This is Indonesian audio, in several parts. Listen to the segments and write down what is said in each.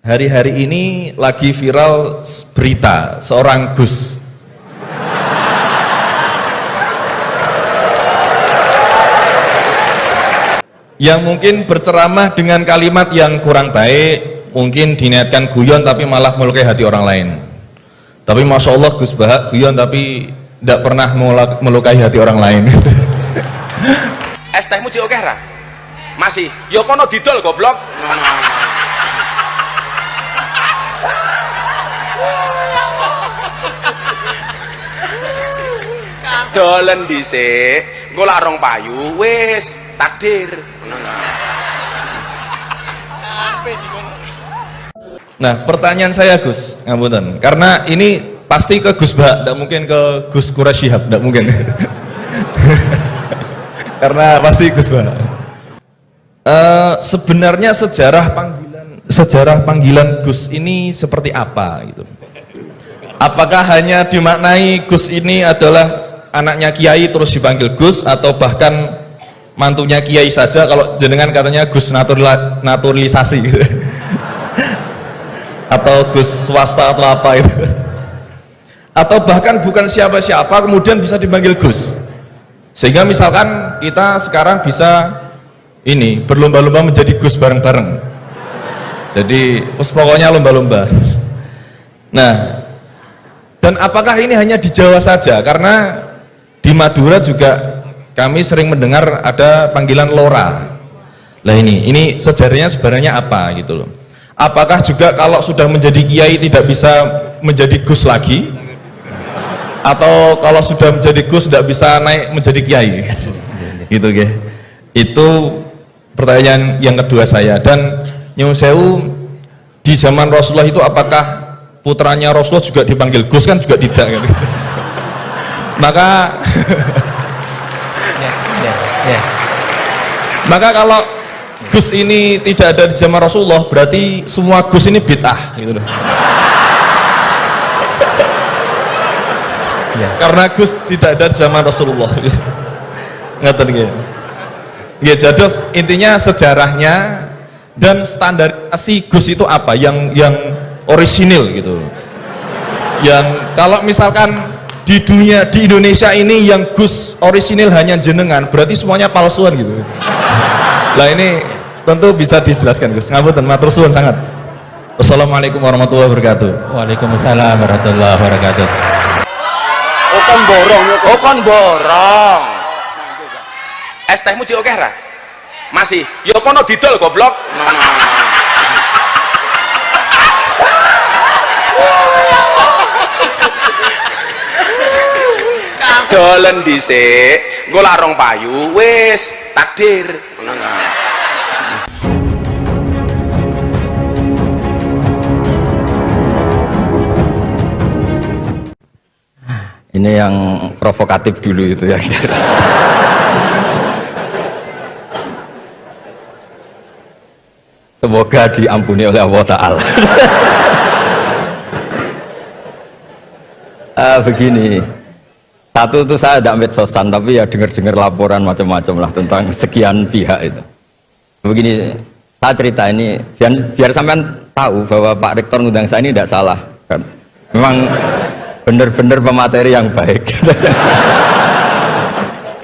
Hari-hari ini lagi viral berita seorang Gus yang mungkin berceramah dengan kalimat yang kurang baik, mungkin diniatkan guyon tapi malah melukai hati orang lain. Tapi Masya Allah Gus Bahak guyon tapi tidak pernah melukai hati orang lain. Es tehmu cik oke ra? Masih, ya kono didol goblok. Dolen dhisik, engko lak rong payu wis takdir. Nah, pertanyaan saya Gus, ngapunten. Karena ini pasti ke Gus Bahak, tidak mungkin ke Gus Quraisy Shihab, tidak mungkin. Karena pasti Gus Bahak. Sebenarnya sejarah panggilan Gus ini seperti apa gitu? Apakah hanya dimaknai Gus ini adalah anaknya Kiai terus dipanggil Gus, atau bahkan mantunya Kiai saja kalau jenengan katanya Gus naturalisasi gitu. Atau Gus swasta atau apa itu, atau bahkan bukan siapa-siapa kemudian bisa dipanggil Gus, sehingga misalkan kita sekarang bisa ini berlomba-lomba menjadi Gus bareng-bareng, jadi pokoknya lomba-lomba. Nah, dan apakah ini hanya di Jawa saja? Karena di Madura juga kami sering mendengar ada panggilan Lora. Lah ini sejarahnya sebenarnya apa gitu loh. Apakah juga kalau sudah menjadi Kiai tidak bisa menjadi Gus lagi? Atau kalau sudah menjadi Gus tidak bisa naik menjadi Kiai? Gitu ya. Itu pertanyaan yang kedua saya. Dan nyuwun sewu, di zaman Rasulullah itu apakah putranya Rasulullah juga dipanggil Gus? Kan juga tidak kan? Maka kalau Gus ini tidak ada di zaman Rasulullah, berarti semua Gus ini bid'ah gitu loh. Karena Gus tidak ada di zaman Rasulullah. Ngerti nggih? Nggih, jadi intinya sejarahnya dan standarisasi Gus itu apa yang orisinil gitu. Yang kalau misalkan di dunia, di Indonesia ini yang Gus orisinil hanya jenengan, berarti semuanya palsuan gitu. Lah ini tentu bisa dijelaskan Gus. Ngapunten, matur suwun sangat. Wassalamualaikum warahmatullahi wabarakatuh. Waalaikumsalam warahmatullahi wabarakatuh. Kon borong. Es tehmu cik oke ra? Masih, ya kono didol goblok. Dolen dhisik, engko lak rong payu wis takdir. Ini yang provokatif dulu itu ya. Semoga diampuni oleh Allah Ta'ala. Begini, satu itu saya tidak medsosan, tapi ya dengar-dengar laporan macam-macam lah tentang sekian pihak itu. Begini, saya cerita ini biar sampean tahu bahwa Pak Rektor ngundang saya ini tidak salah kan? Memang benar-benar pemateri yang baik.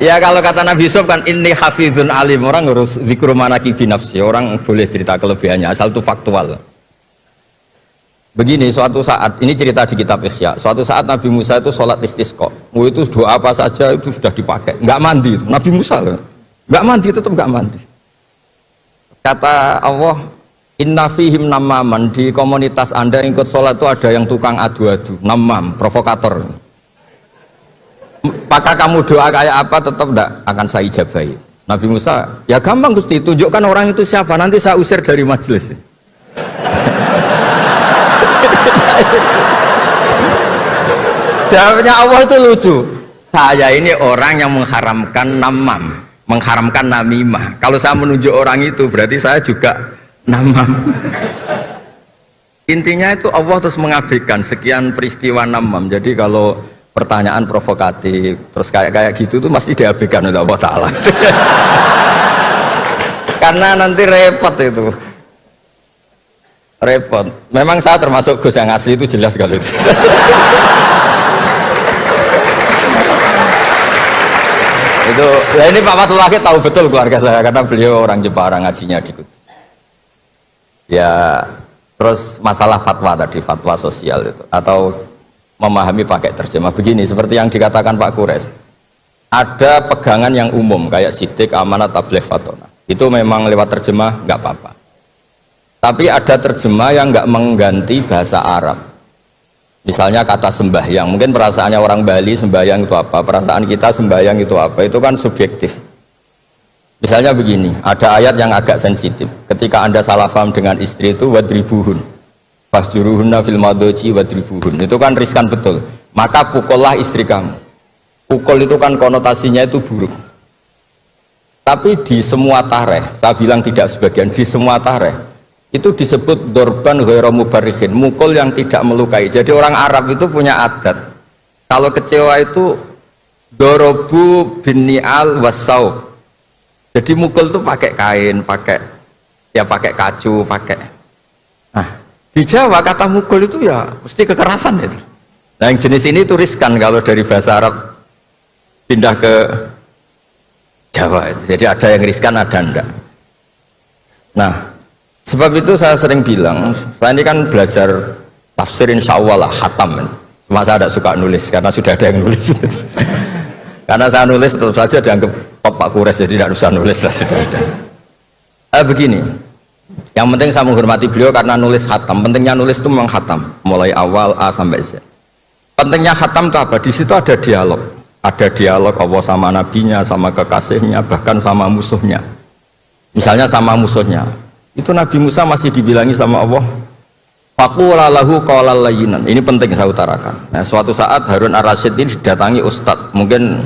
Ya kalau kata Nabi Yusuf kan inni hafizun alim, orang harus zikru manaki binafsi, orang boleh cerita kelebihannya asal itu faktual. Begini, suatu saat, ini cerita di kitab Ikhya, suatu saat Nabi Musa itu sholat istisqa, itu doa apa saja itu sudah dipakai, nggak mandi itu. Nabi Musa nggak mandi, tetap nggak mandi. Kata Allah, inna fihim namaman, di komunitas anda yang ikut sholat itu ada yang tukang adu-adu, namam, provokator. Maka kamu doa kayak apa tetap tidak akan saya ijabahi. Nabi Musa, ya gampang Gusti, tunjukkan orang itu siapa, nanti saya usir dari majelis. Jawabnya Allah itu lucu, saya ini orang yang mengharamkan namam, mengharamkan namimah. Kalau saya menunjuk orang itu berarti saya juga namam. Intinya itu Allah terus mengabaikan sekian peristiwa namam. Jadi kalau pertanyaan provokatif terus kayak gitu tuh masih diabaikan oleh Allah Ta'ala. Karena nanti repot itu. repot. Memang saya termasuk Gus yang asli itu jelas kalau itu. Itu ya ini Pak Fathul Wahid tahu betul keluarga saya karena beliau orang Jepara ngajinya di Kudus. Ya terus masalah fatwa tadi, fatwa sosial itu atau memahami pakai terjemah begini seperti yang dikatakan Pak Kures. Ada pegangan yang umum kayak sidik, amanat, tabligh, fatona. Itu memang lewat terjemah nggak apa-apa. Tapi ada terjemah yang nggak mengganti bahasa Arab. Misalnya kata sembahyang, mungkin perasaannya orang Bali sembahyang itu apa, perasaan kita sembahyang itu apa, itu kan subjektif. Misalnya begini, ada ayat yang agak sensitif. Ketika Anda salah paham dengan istri itu wadribuhun, fahjuruhunna fil madoji wadribuhun. Itu kan riskan betul. Maka pukullah istri kamu. Pukul itu kan konotasinya itu buruk. Tapi di semua tareh, saya bilang tidak sebagian, di semua tareh itu disebut dorban ghairu mubarrihin, mukul yang tidak melukai. Jadi orang Arab itu punya adat kalau kecewa itu dorobu binial wasau. Jadi mukul itu pakai kain, pakai kacu, pakai. Nah di Jawa kata mukul itu ya mesti kekerasan itu. Nah yang jenis ini itu riskan kalau dari bahasa Arab pindah ke Jawa. Jadi ada yang riskan, ada enggak. Nah sebab itu saya sering bilang, saya ini kan belajar tafsir insya Allah lah, khatam. Cuma saya tidak suka nulis, karena sudah ada yang nulis. Karena saya nulis tetap saja dianggap Pak Kures, jadi tidak usah nulis lah, sudah ada. Begini, yang penting saya menghormati beliau karena nulis khatam. Pentingnya nulis itu memang khatam, mulai awal A sampai Z. Pentingnya khatam itu apa? Di situ ada dialog. Ada dialog Allah sama nabinya, sama kekasihnya, bahkan sama musuhnya. Misalnya sama musuhnya. Itu Nabi Musa masih dibilangi sama Allah faqula lahu qawlan layyinan. Ini penting saya utarakan. Nah, suatu saat Harun Ar-Rasyid ini didatangi ustadz, mungkin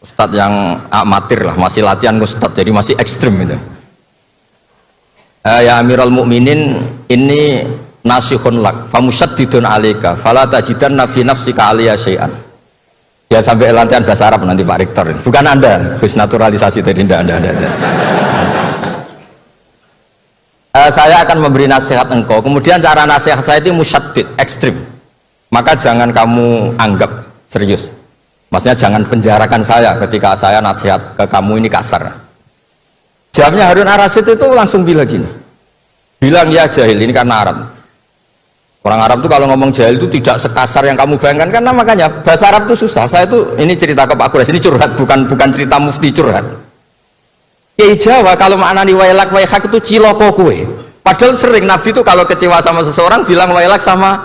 ustadz yang amatir lah, masih latihan ustadz, jadi masih ekstrim gitu. Ya Amirul Mukminin, ini nasihun lak famusyaddidun alaika fala tajidanna fi nafsika aliyya syai'an. Ya sampai latihan bahasa Arab nanti Pak Rektor. Bukan Anda, Gus naturalisasi tadi Anda. Saya akan memberi nasihat engkau, kemudian cara nasihat saya itu musyaddid, ekstrim, maka jangan kamu anggap serius, maksudnya jangan penjarakan saya ketika saya nasihat ke kamu ini kasar. Jawabnya Harun Ar-Rasyid itu langsung bilang gini, bilang ya jahil, ini karena Arab. Orang Arab itu kalau ngomong jahil itu tidak sekasar yang kamu bayangkan, karena makanya bahasa Arab itu susah. Saya itu ini cerita ke Pak Kures, ini curhat, bukan cerita mufti, curhat. Kiai Jawa kalau maknani wailak waihak itu ciloko kue. Padahal sering Nabi itu kalau kecewa sama seseorang bilang wailak sama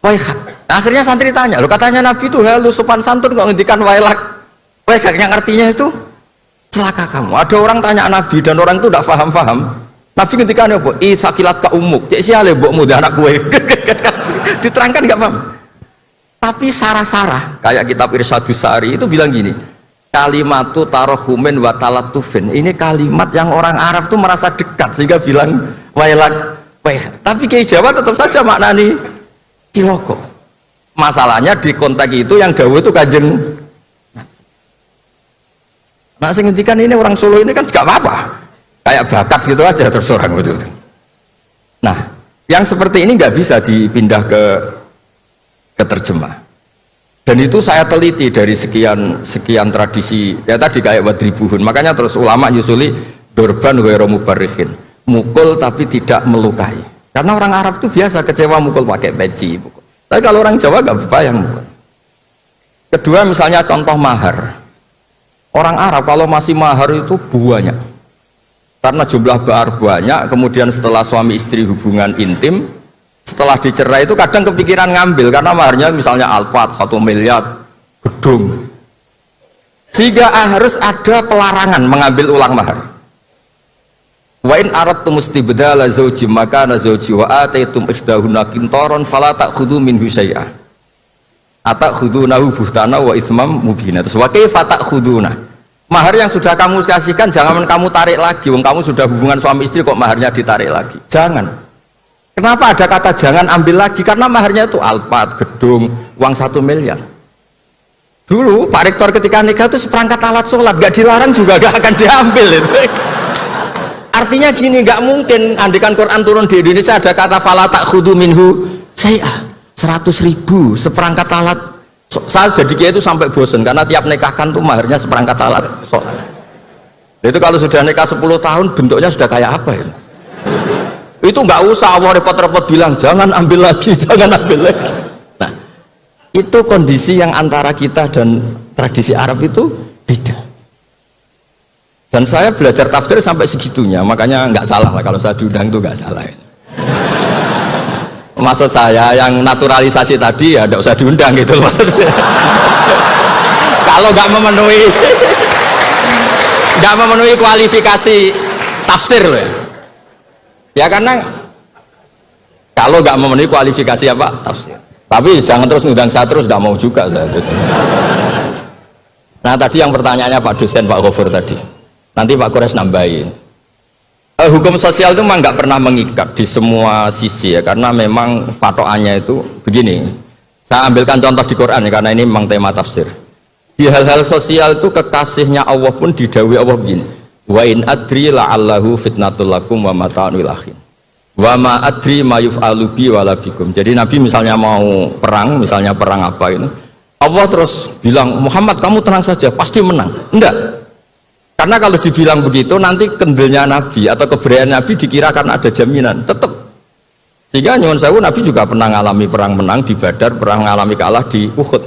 waihak. Nah, akhirnya santri tanya, lo katanya Nabi itu halus sopan santun kok ngendikan wailak waihak, yang artinya itu celaka kamu. Ada orang tanya Nabi dan orang itu tidak paham. Nabi ngendikan apa? Sakilat ka umuk. Cek siale mbokmu anak kue. Diterangkan nggak paham. Tapi sarah-sarah kayak kitab Irsyadus Sari itu bilang gini, kalimatu tarohumin wa talatufin. Ini kalimat yang orang Arab tuh merasa dekat sehingga bilang wailak waihak. Tapi Kiai Jawa tetap saja maknani ciloko. Masalahnya di konteks itu yang dawuh itu Kanjeng. Nah sing ngendikan ini orang Solo ini kan gak apa-apa, kayak bakat gitu aja terus orang gitu. Nah yang seperti ini nggak bisa dipindah ke terjemah. Dan itu saya teliti dari sekian tradisi ya tadi kayak wadribuhun. Makanya terus ulama nyusuli dorban ghairu mubarrihin, mukul tapi tidak melukai. Karena orang Arab itu biasa kecewa mukul pakai peci. Tapi kalau orang Jawa nggak bayang mukul. Kedua misalnya contoh mahar. Orang Arab kalau masih mahar itu banyak. Karena jumlah mahar banyak, kemudian setelah suami istri hubungan intim, setelah dicerai itu kadang kepikiran ngambil karena maharnya misalnya Alphard 1 miliar gedung, sehingga harus ada pelarangan mengambil ulang mahar. Wa in aradtum istibdala zawji makana zawji wa ataitum isdahunna qintaran fala ta'khudhu minhu syai'a atakhudunahu buhtana wa itsmam mubina. Terus wa kaifa ta'khuduna, mahar yang sudah kamu kasihkan jangan kamu tarik lagi, wong kamu sudah hubungan suami istri kok maharnya ditarik lagi, jangan. Kenapa ada kata jangan ambil lagi? Karena maharnya itu Alphard, gedung, uang 1 miliar. Dulu Pak Rektor ketika nikah itu seperangkat alat sholat, gak dilarang juga gak akan diambil itu. Artinya gini, nggak mungkin andikan Quran turun di Indonesia ada kata fala takhudhu minhu syai'ah 100.000 seperangkat alat. Saya jadi kiai itu sampai bosen karena tiap nikahkan tuh maharnya seperangkat alat. Itu kalau sudah nikah 10 tahun bentuknya sudah kayak apa ya? Itu nggak usah Allah repot-repot bilang jangan ambil lagi, jangan ambil lagi. Nah, itu kondisi yang antara kita dan tradisi Arab itu beda. Dan saya belajar tafsir sampai segitunya, makanya nggak salah lah kalau saya diundang itu nggak salah. Maksud saya yang naturalisasi tadi ya nggak usah diundang gitu maksudnya. Kalau nggak memenuhi kualifikasi tafsir loh ya. Ya karena kalau nggak memenuhi kualifikasi apa tafsir. Tapi jangan terus ngundang saya terus, nggak mau juga saya. Nah tadi yang pertanyaannya Pak dosen Pak Ghafur tadi. Nanti Pak Kures nambahin. Hukum sosial itu memang nggak pernah mengikat di semua sisi ya, karena memang patokannya itu begini. Saya ambilkan contoh di Quran ya, karena ini memang tema tafsir. Di hal-hal sosial itu kekasihnya Allah pun didhawuhi Allah begini. Wa in adri la'allahu fitnatul lakum wa mata'un wil akhin. Wa ma adri ma yuf'alu bi wala bikum. Jadi Nabi misalnya mau perang, misalnya perang apa ini, Allah terus bilang, Muhammad kamu tenang saja, pasti menang. Enggak. Karena kalau dibilang begitu nanti kendilnya Nabi atau keberanian Nabi dikira karena ada jaminan tetap. Sehingga nyuwun sewu Nabi juga pernah mengalami perang menang di Badar, pernah mengalami kalah di Uhud.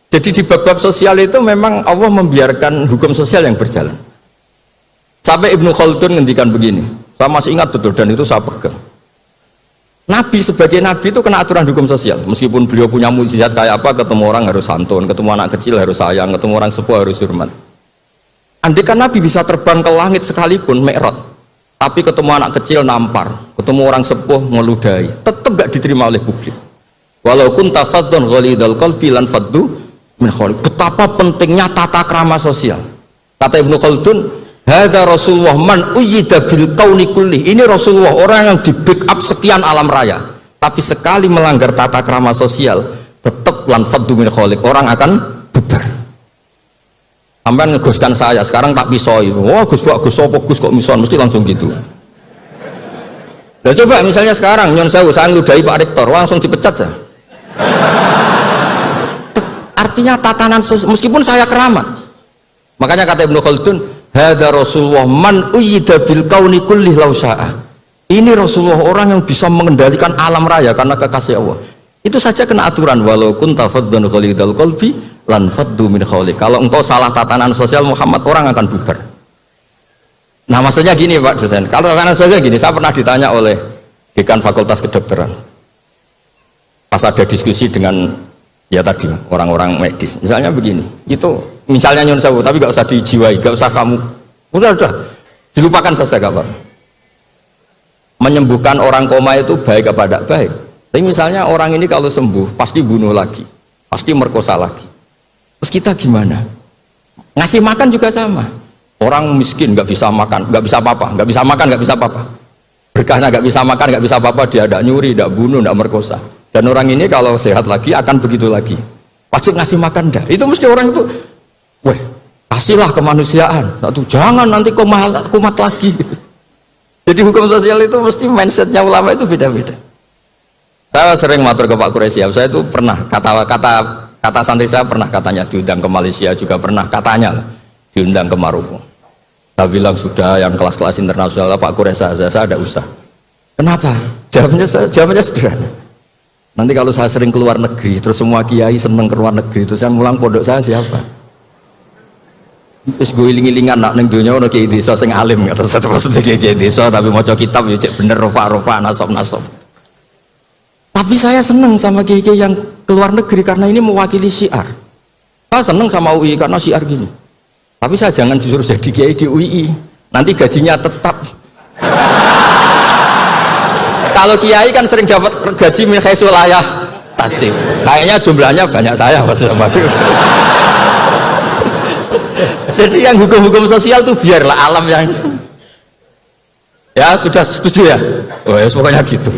Jadi di bab-bab sosial itu memang Allah membiarkan hukum sosial yang berjalan. Sampai Ibnu Khaldun ngendikan begini, saya masih ingat betul dan itu saya pegang. Nabi sebagai Nabi itu kena aturan hukum sosial. Meskipun beliau punya mukjizat kayak apa, ketemu orang harus santun, ketemu anak kecil harus sayang, ketemu orang sepuh harus hormat. Andaikan Nabi bisa terbang ke langit sekalipun Mi'raj, tapi ketemu anak kecil nampar, ketemu orang sepuh ngeludahi, tetap gak diterima oleh publik. Walau kunta faddan ghalidhal qalbi lan faddu min khawlik. Betapa pentingnya tata krama sosial. Kata Ibnu Khaldun, hadza Rasulullah man uyyida bil kauni kulli. Ini Rasulullah orang yang di backup sekian alam raya, tapi sekali melanggar tata krama sosial, tetap lan faddu min khawlik, orang akan bubar. Sampai ngegoskan saya, sekarang tak pisoi. Wah Gus apa Gus kok mison, mesti langsung gitu. Nah coba misalnya sekarang nyon sewu saya ngeludahi Pak Rektor, langsung dipecat ya. Artinya tatanan meskipun saya keramat. Makanya kata Ibnu Khaldun, hadza Rasulullah man uyyida bil kauni kulli law syaa. Ini Rasulullah orang yang bisa mengendalikan alam raya karena kekasih Allah. Itu saja kena aturan walau kunta faddan ghalidhal qalbi lan faddu min khawlik. Kalau engkau salah tatanan sosial Muhammad, orang akan bubar. Nah maksudnya gini Pak dosen, kalau tatanan sosial gini, saya pernah ditanya oleh dekan Fakultas Kedokteran pas ada diskusi dengan ya tadi orang-orang medis, misalnya begini, itu misalnya nyun sewu, tapi gak usah dijiwai, gak usah kamu udah dilupakan saja gak apa. Menyembuhkan orang koma itu baik apa tidak baik, tapi misalnya orang ini kalau sembuh pasti bunuh lagi, pasti merkosa lagi. Terus kita gimana? Ngasih makan juga sama. Orang miskin nggak bisa makan, nggak bisa apa-apa, nggak bisa makan, nggak bisa apa-apa. Berkahnya nggak bisa makan, nggak bisa apa-apa, dia tidak nyuri, tidak bunuh, tidak merkosa. Dan orang ini kalau sehat lagi akan begitu lagi. Wajib ngasih makan dah. Itu mesti orang itu, weh, kasihlah kemanusiaan. Satu, jangan nanti kumat lagi. Jadi hukum sosial itu mesti mindsetnya ulama itu beda-beda. Saya sering matur ke Pak Quraisy, saya itu pernah kata santri saya pernah katanya diundang ke Malaysia, juga pernah katanya diundang ke Maroko. Saya bilang sudah yang kelas-kelas internasional Pak Quraisy saya ada usah. Kenapa? Jawabannya sederhana. Nanti kalau saya sering keluar negeri, terus semua kiai seneng keluar negeri, terus saya mulang pondok saya siapa? Terus gue iling-ilingan nak neng dunia ono kiai desa sing alim, terus saya terus kiai desa tapi mau kitab ya cek bener rofa nasab. Tapi saya seneng sama kiai yang keluar negeri karena ini mewakili syiar. Saya seneng sama UI karena syiar gini. Tapi saya jangan disuruh jadi kiai di UI, nanti gajinya tetap. Kalau kiai kan sering dapat gaji min khaisul layah tasib. Kayaknya jumlahnya banyak saya Mas. Jadi yang hukum-hukum sosial tuh biarlah alam yang ya sudah setuju ya. Oh ya pokoknya gitu.